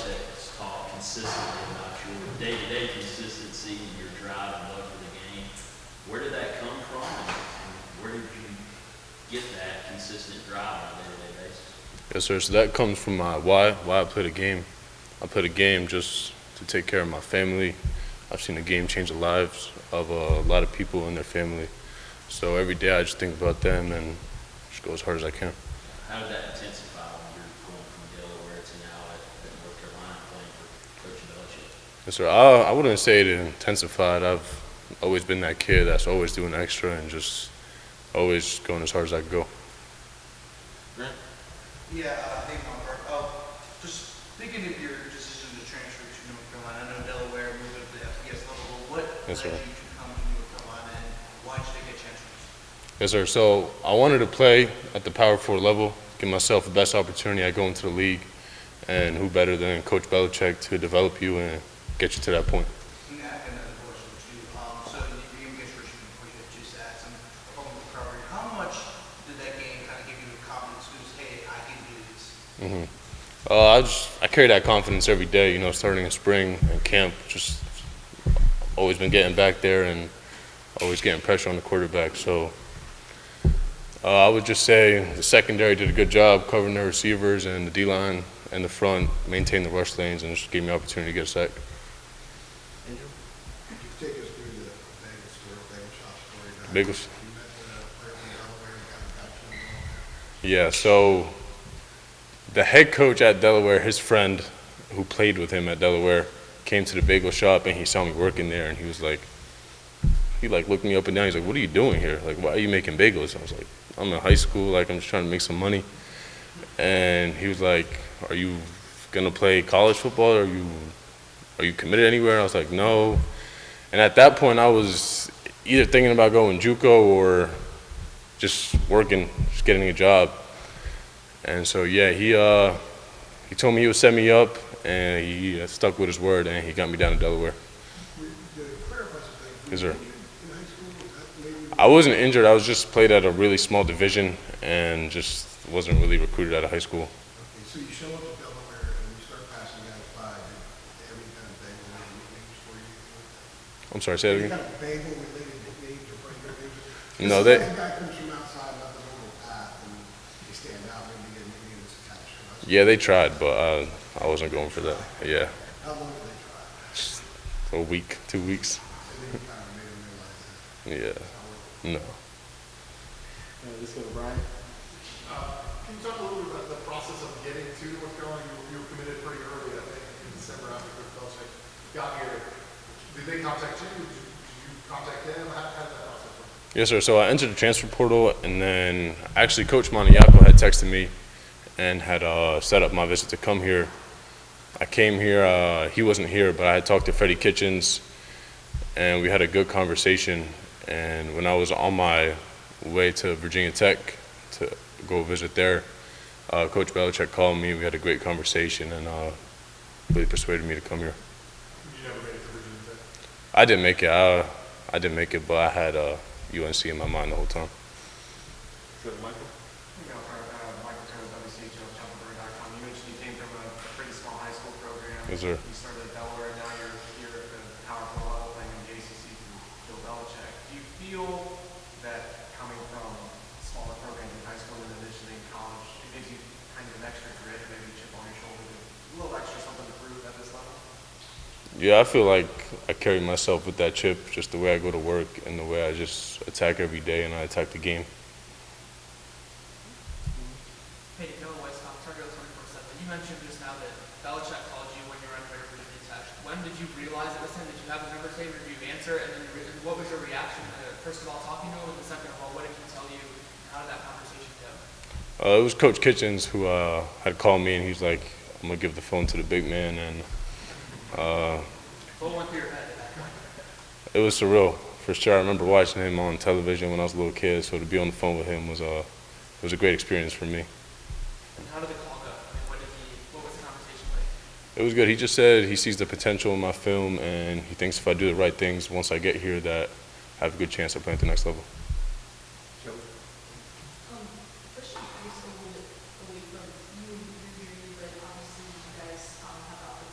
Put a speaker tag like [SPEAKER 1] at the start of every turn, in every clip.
[SPEAKER 1] Belichick has talked consistently about your day-to-day consistency and your drive and love for the game. Where did that come from, and where did you get that consistent drive on a day-to-day basis?
[SPEAKER 2] Yes, sir. So that comes from my why I play the game. I play the game just to take care of my family. I've seen the game change the lives of a lot of people and their family. So every day I just think about them and just go as hard as I can.
[SPEAKER 1] How did that intensify when you're going from Delaware to now at North Carolina playing for Coach Belichick?
[SPEAKER 2] Yes, sir. I wouldn't say it intensified. I've always been that kid that's always doing extra and just always going as hard as I can go.
[SPEAKER 1] Grant?
[SPEAKER 3] Yeah, hey, Mark. Just thinking of your decision to transfer to North Carolina. I know Delaware moved up to the FCS level, but what
[SPEAKER 2] Yes,
[SPEAKER 3] led
[SPEAKER 2] sir.
[SPEAKER 3] you to come to North Carolina, and why did you take a transfer?
[SPEAKER 2] Yes, sir. So I wanted to play at the Power 4 level, give myself the best opportunity. I go into the league, and who better than Coach Belichick to develop you and get you to that point.
[SPEAKER 3] And I have another question too. So you gave me a first before you had two sacks and a fumble recovery. How much did that game kind of give you the confidence to say, hey, I can do this?
[SPEAKER 2] I carry that confidence every day. You know, starting in spring and camp, just always been getting back there and always getting pressure on the quarterback. So I would just say the secondary did a good job covering their receivers, and the D-line and the front maintained the rush lanes and just gave me the opportunity to get a sack.
[SPEAKER 4] Could you take us through the Vegas story, Vegas shop story?
[SPEAKER 2] Bagels.
[SPEAKER 4] You met the player from Delaware and kind of got you involved there?
[SPEAKER 2] Yeah, so the head coach at Delaware, his friend who played with him at Delaware, came to the bagel shop and he saw me working there, and he looked me up and down. He's like, "What are you doing here? Like, why are you making bagels?" I was like, "I'm in high school. Like, I'm just trying to make some money." And he was like, "Are you gonna play college football? Are you committed anywhere?" And I was like, "No." And at that point, I was either thinking about going JUCO or just working, just getting a job. And so yeah, he told me he would set me up, and he stuck with his word, and he got me down to Delaware.
[SPEAKER 4] To clarify something,
[SPEAKER 2] Yes, sir.
[SPEAKER 4] in high school, was that maybe
[SPEAKER 2] I wasn't injured. I was just played at a really small division and just wasn't really recruited out of high school.
[SPEAKER 4] okay, so you show up to Delaware and you start passing guys by, did every kind of bagel related nicknames for you?
[SPEAKER 2] I'm sorry, say that
[SPEAKER 4] Any
[SPEAKER 2] again?
[SPEAKER 4] kind of bagel related nicknames or player names?
[SPEAKER 2] No,
[SPEAKER 4] This
[SPEAKER 2] they.
[SPEAKER 4] guy comes from outside, not the normal path, and they stand out, maybe get a nickname that's attached to us.
[SPEAKER 2] Yeah, they tried, but I wasn't going for that. Yeah,
[SPEAKER 4] How long did they try?
[SPEAKER 2] a week, 2 weeks.
[SPEAKER 4] And then you kind of made them realize that
[SPEAKER 2] Yeah,
[SPEAKER 4] it's not working.
[SPEAKER 2] no.
[SPEAKER 5] Let's go to Brian.
[SPEAKER 6] Can you talk a little bit about the process of getting to North Carolina? You were committed pretty early, I think, in December after Coach Belichick got here. Did they contact you? Did you contact them? How did that process work?
[SPEAKER 2] Yes, sir. So I entered the transfer portal, and then actually Coach Maniaco had texted me and had set up my visit to come here. I came here. He wasn't here, but I had talked to Freddie Kitchens, and we had a good conversation. And when I was on my way to Virginia Tech to go visit there, Coach Belichick called me. We had a great conversation, and really persuaded me to come here.
[SPEAKER 6] You never made it to Virginia Tech.
[SPEAKER 2] I didn't make it. I didn't make it, but I had UNC in my mind the whole time.
[SPEAKER 5] Let's go to Michael.
[SPEAKER 7] Michael Turner, WCHL.com. You mentioned you came from a pretty small high school program.
[SPEAKER 2] Yes, sir.
[SPEAKER 7] You started at Delaware, and now you're here at the Power 4 level playing in the ACC through Bill Belichick. Do you feel that coming from smaller programs in high school and then initially in college, it gives you kind of an extra grit or maybe a chip on your shoulder, a little extra something to prove at this level?
[SPEAKER 2] Yeah, I feel like I carry myself with that chip, just the way I go to work and the way I just attack every day and I attack the game.
[SPEAKER 8] Hey, Dylan Weisskopf, Target 24/7. You mentioned just now that Belichick called you when you were unready for Virginia Tech. When did you realize it was him? Did you have his number saved, or did you answer? And then what was your reaction to, first of all, talking to him, and second of all, what did he tell you? And how did that conversation go?
[SPEAKER 2] It was Coach Kitchens who had called me, and he's like, "I'm gonna give the phone to the big man," and
[SPEAKER 8] What went through your head at that point?
[SPEAKER 2] it was surreal for sure. I remember watching him on television when I was a little kid, so to be on the phone with him was a great experience for me.
[SPEAKER 8] And how did the call go? I mean, what was the conversation like?
[SPEAKER 2] It was good. He just said he sees the potential in my film, and he thinks if I do the right things once I get here, that I have a good chance of playing at the next level.
[SPEAKER 5] Joe.
[SPEAKER 9] Pushing, I guess, a little bit away from you and your journey, but obviously you guys have got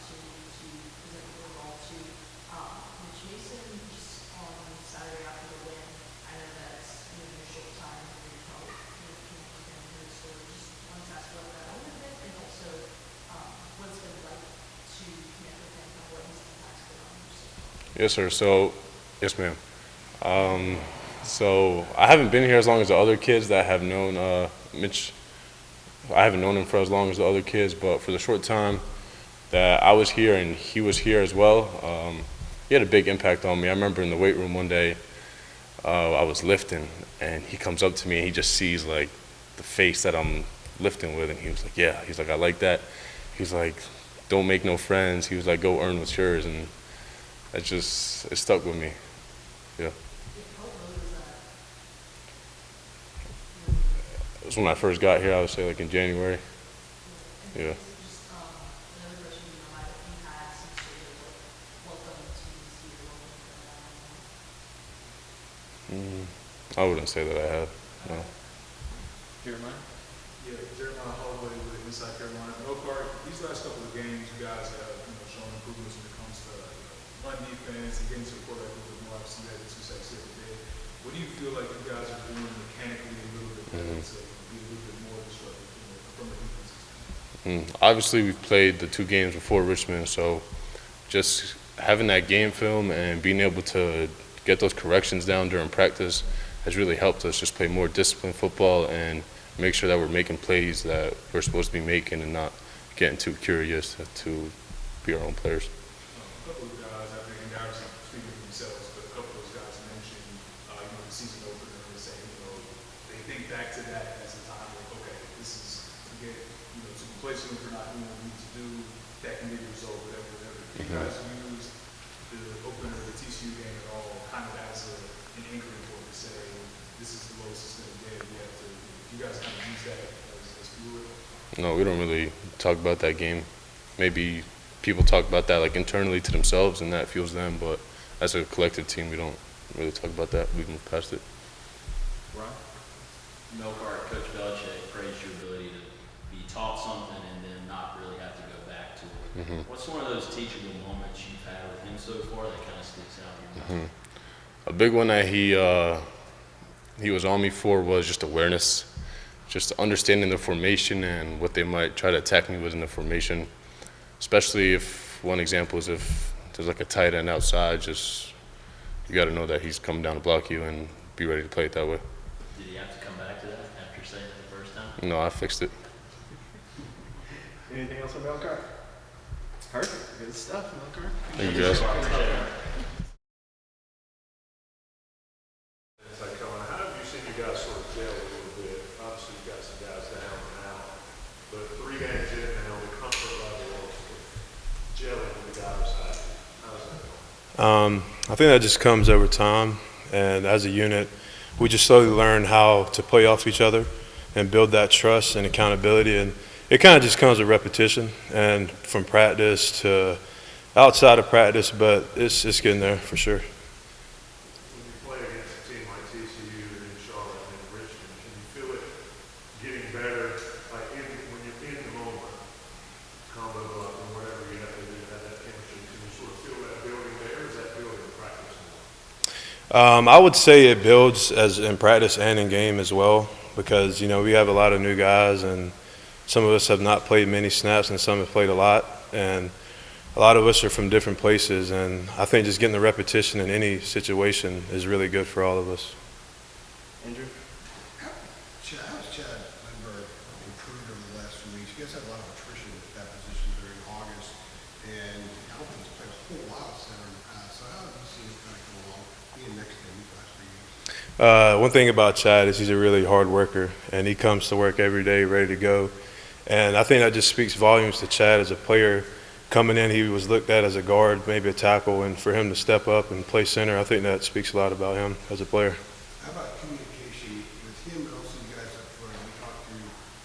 [SPEAKER 2] Yes, sir. So, yes, ma'am. So I haven't been here as long as the other kids that have known Mitch. I haven't known him for as long as the other kids, but for the short time that I was here and he was here as well, he had a big impact on me. I remember in the weight room one day, I was lifting, and he comes up to me and he just sees like the face that I'm lifting with, and he was like, "Yeah," he's like, "I like that." He's like, "Don't make no friends." He was like, "Go earn what's yours," and it stuck with me. Yeah. It was when I first got here. I would say like in January. Yeah. I wouldn't say that I have. No.
[SPEAKER 5] Jeremiah?
[SPEAKER 6] Yeah, Jeremiah Holloway with Inside Carolina. Elkhart, these last couple of games, you guys have shown improvements when it comes to run defense and getting to the quarterback a little bit more. Obviously, you had the 2 sacks the other day. What do you feel like you guys are doing mechanically a little bit better to be a little bit more disruptive from a defensive standpoint?
[SPEAKER 2] Obviously, we've played the 2 games before Richmond, so just having that game film and being able to get those corrections down during practice has really helped us just play more disciplined football and make sure that we're making plays that we're supposed to be making and not getting too curious to be our own players.
[SPEAKER 6] A couple of guys, I think, and obviously speaking for themselves, but a couple of those guys mentioned, the season opener and saying, they think back to that as a time like, okay, this is to get, to replace them for not doing what we need to do, that can be the result, whatever. Do you guys use the opener of the TCU game at all kind of as an anchoring point to say, this is the lowest it's going to get, we have to, you guys kind of use that as fluid?
[SPEAKER 2] No, we don't really talk about that game. Maybe people talk about that like internally to themselves and that fuels them, but as a collective team, we don't really talk about that. We've moved past it.
[SPEAKER 5] Ron?
[SPEAKER 1] Melkart, Coach Belichick praised your ability to be taught something and then not really have to go back to it. What's one of those teachable moments you've had with him so far that kind of sticks out in your mind?
[SPEAKER 2] A big one that he was on me for was just awareness, just understanding the formation and what they might try to attack me with in the formation. Especially if one example is if there's like a tight end outside, just you got to know that he's coming down to block you and be ready to play it that way.
[SPEAKER 1] Did he have to come back to that after saying it the first time?
[SPEAKER 2] No, I fixed it.
[SPEAKER 5] Anything else from Elkhart? Perfect. Good stuff, Elkhart.
[SPEAKER 2] Thank you, guys.
[SPEAKER 9] Like, how have you seen you guys sort of gel a little bit? Obviously, you've got some guys down and out, but 3 games in now, the comfort level of gelling with the guys side. How's that going?
[SPEAKER 10] I think that just comes over time, and as a unit, we just slowly learn how to play off each other and build that trust and accountability, and it kind of just comes with repetition and from practice to outside of practice, but it's getting there for sure.
[SPEAKER 9] When you play against a team like TCU and in Charlotte and in Richmond, can you feel it getting better, like when you're in the moment, combo up and whatever you have to do to have that chemistry, can you sort of feel that building there, or is that building in practice more?
[SPEAKER 10] I would say it builds as in practice and in game as well, because we have a lot of new guys, and some of us have not played many snaps and some have played a lot, and a lot of us are from different places, and I think just getting the repetition in any situation is really good for all of us.
[SPEAKER 5] Andrew?
[SPEAKER 4] How has Chad Lindbergh improved over the last few weeks? You guys had a lot of attrition at that position during August, and I don't think he's played a whole lot of center in the past. So how have you seen him kind of come along, being next to him these last 3 games?
[SPEAKER 10] One thing about Chad is he's a really hard worker, and he comes to work every day ready to go. And I think that just speaks volumes to Chad as a player. Coming in, he was looked at as a guard, maybe a tackle, and for him to step up and play center, I think that speaks a lot about him as a player.
[SPEAKER 4] How about communication with him, but also you guys up front? We talked to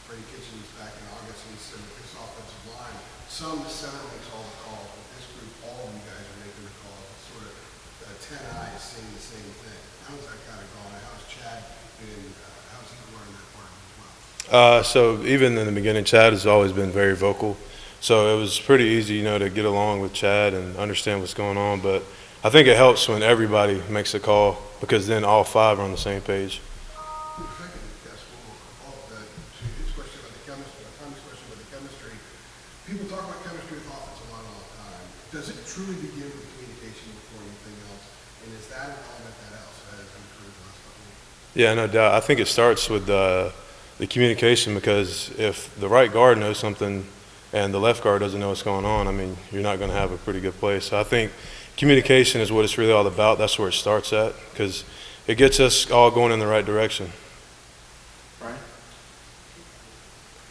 [SPEAKER 4] Freddie Kitchens back in August, and he said with this offensive line, the center makes all the calls, but this group, all of you guys are making the calls. It's sort of 10 eyes saying the same thing. How's that kind of going? How's Chad been, how's he learned that part as well?
[SPEAKER 10] So even in the beginning, Chad has always been very vocal. So it was pretty easy, to get along with Chad and understand what's going on. But I think it helps when everybody makes a call, because then all 5 are on the same page.
[SPEAKER 4] If I could ask one more to his question about the chemistry, Tommy's question about the chemistry. People talk about chemistry with offense a lot all the time, does it truly begin with communication before anything else? And is that an element that else has improved the last couple of years?
[SPEAKER 10] Yeah, no doubt. I think it starts with the communication, because if the right guard knows something and the left guard doesn't know what's going on, I mean, you're not going to have a pretty good play. So I think communication is what it's really all about. That's where it starts at, because it gets us all going in the right direction.
[SPEAKER 5] Brian?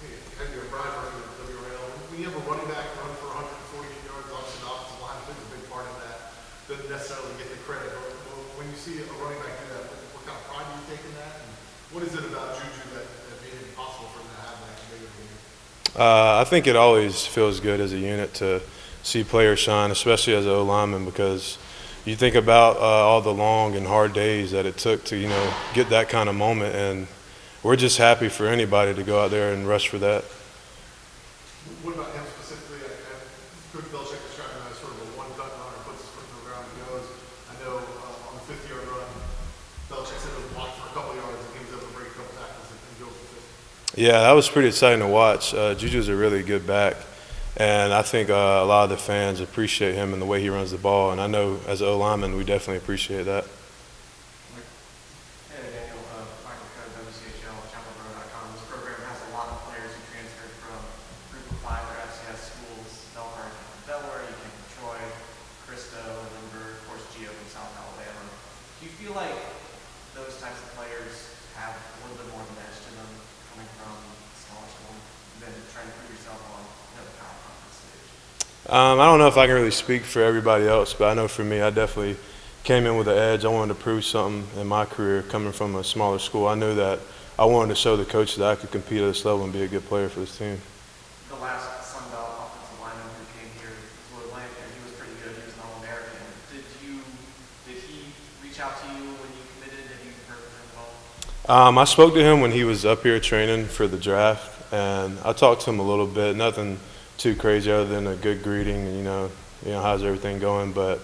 [SPEAKER 6] Hey, you're Brian Murphy with WRL. When you have a running back run for 140 yards, obviously the offensive line is a big part of that. Doesn't necessarily get the credit, but when you see a running back do that, what kind of pride do you take in that? And what is it about Juju that made it possible for him to have that big of a game?
[SPEAKER 10] I think it always feels good as a unit to see players shine, especially as an O-lineman, because you think about all the long and hard days that it took to, get that kind of moment, and we're just happy for anybody to go out there and rush for that.
[SPEAKER 6] What about him specifically? Coach Belichick described him as sort of a one-cut runner, puts his foot in the ground and goes. I know on the 50-yard run, Belichick said it was blocked for a couple yards, and he was able to break a couple tackles and go for 50.
[SPEAKER 10] Yeah, that was pretty exciting to watch. Juju's a really good back, and I think a lot of the fans appreciate him and the way he runs the ball, and I know as an O-lineman we definitely appreciate that.
[SPEAKER 7] Hey, Daniel, Michael Coe, WCHL, ChapelBro.com. This program has a lot of players who transferred from Group of 5 or FCS schools. Belfort from Delaware, you came from Troy, Cristo, Lindbergh, of course, Gio from South Alabama. Do you feel like those types of players have a little bit more of an edge to them coming from smaller school than trying to prove yourself on the power conference stage?
[SPEAKER 10] I don't know if I can really speak for everybody else, but I know for me, I definitely came in with an edge. I wanted to prove something in my career coming from a smaller school. I knew that I wanted to show the coaches that I could compete at this level and be a good player for this team.
[SPEAKER 7] The last Sun Belt offensive lineman who came here was Lloyd Lampkin. He was pretty good. He was an All-American. Did he reach out to you when you committed? Have you heard from him at all?
[SPEAKER 10] I spoke to him when he was up here training for the draft, and I talked to him a little bit. Nothing too crazy other than a good greeting, how's everything going. But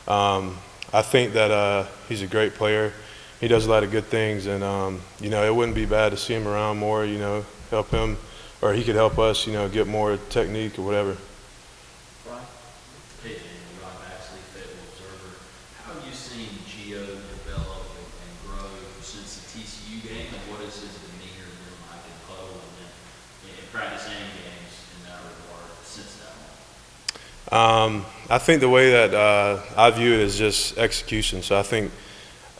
[SPEAKER 10] I think that he's a great player. He does a lot of good things, and it wouldn't be bad to see him around more. Help him, or he could help us. Get more technique or whatever.
[SPEAKER 5] Brian?
[SPEAKER 1] Hey, Daniel, Rob Baxley, Federal Observer. How have you seen Gio develop and grow since the TCU game, and what is his demeanor been like in huddle and in practice and games in that regard since that one?
[SPEAKER 10] I think the way that I view it is just execution. So I think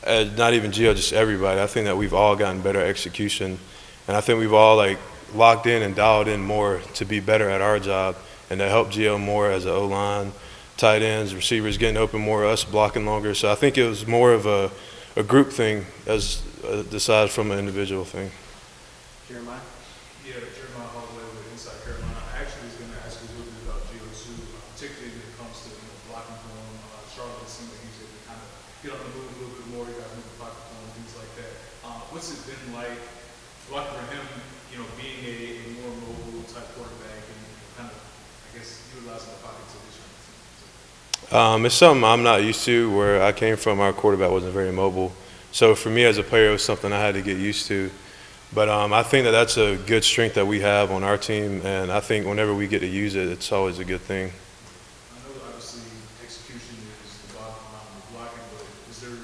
[SPEAKER 10] not even Gio, just everybody. I think that we've all gotten better at execution, and I think we've all locked in and dialed in more to be better at our job and to help Gio more as an O-line, tight ends, receivers getting open more, us blocking longer. So I think it was more of a group thing as aside from an individual thing.
[SPEAKER 5] Jeremiah?
[SPEAKER 11] Yeah, Jeremiah Holloway with Inside Carolina. I actually was going to ask you a little bit about Gio too, particularly when it comes to blocking for him. Charlotte seemed like he's able to kind of get on the move a little bit more. You guys move the pocket for him, things like that. What's it been like blocking for him? Being a more mobile type quarterback and kind of, I guess, utilizing the pocket to his strengths.
[SPEAKER 10] It's something I'm not used to. Where I came from, our quarterback wasn't very mobile. So for me as a player, it was something I had to get used to. But I think that that's a good strength that we have on our team, and I think whenever we get to use it, it's always a good thing.
[SPEAKER 11] I know obviously execution is the bottom line with blocking, but is there,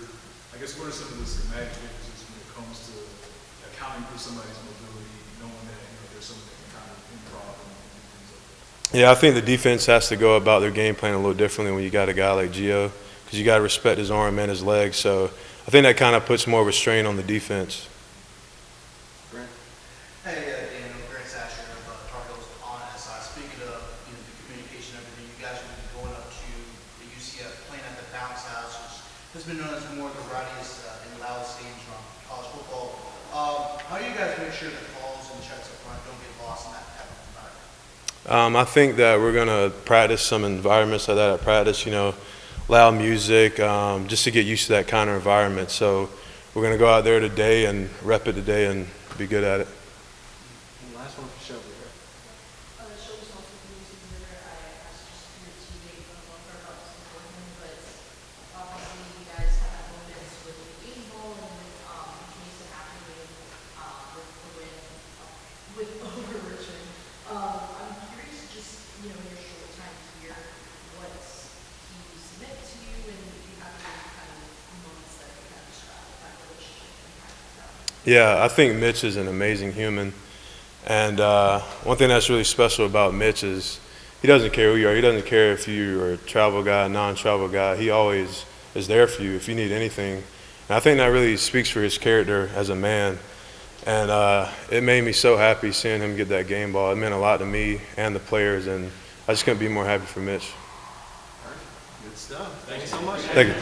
[SPEAKER 11] I guess, what are some of the schematic differences when it comes to accounting for somebody's mobility, knowing that there's something that can kind of improv and things like that?
[SPEAKER 10] Yeah, I think the defense has to go about their game plan a little differently when you got a guy like Gio, because you got to respect his arm and his legs. So I think that kind of puts more of a strain on the defense.
[SPEAKER 5] Brent?
[SPEAKER 3] Hey, Daniel, Grant Sasher of Tar Heels on SI. Speaking of the communication and everything, you guys will be going up to the UCF, playing at the Bounce House, which has been known as one of the rowdiest and loudest stadiums around college football. How do you guys make sure the calls and checks up front don't get lost in that type of environment?
[SPEAKER 10] I think that we're going to practice some environments like that at practice, loud music, just to get used to that kind of environment. So we're going to go out there today and rep it today and be good at it.
[SPEAKER 5] And last one for Shelby here.
[SPEAKER 12] Shelby's also the new season leader. I asked just your teammate about this before him, but obviously you guys have had moments with the Game Bowl and continues to happen with the win with over Richmond. I'm curious, just in your short time here, what's
[SPEAKER 10] Yeah, I think Mitch is an amazing human. And one thing that's really special about Mitch is he doesn't care who you are. He doesn't care if you're a travel guy, non-travel guy. He always is there for you if you need anything. And I think that really speaks for his character as a man. And it made me so happy seeing him get that game ball. It meant a lot to me and the players, and I just couldn't be more happy for Mitch.
[SPEAKER 5] Good stuff. Thank you so much.
[SPEAKER 10] Thank you.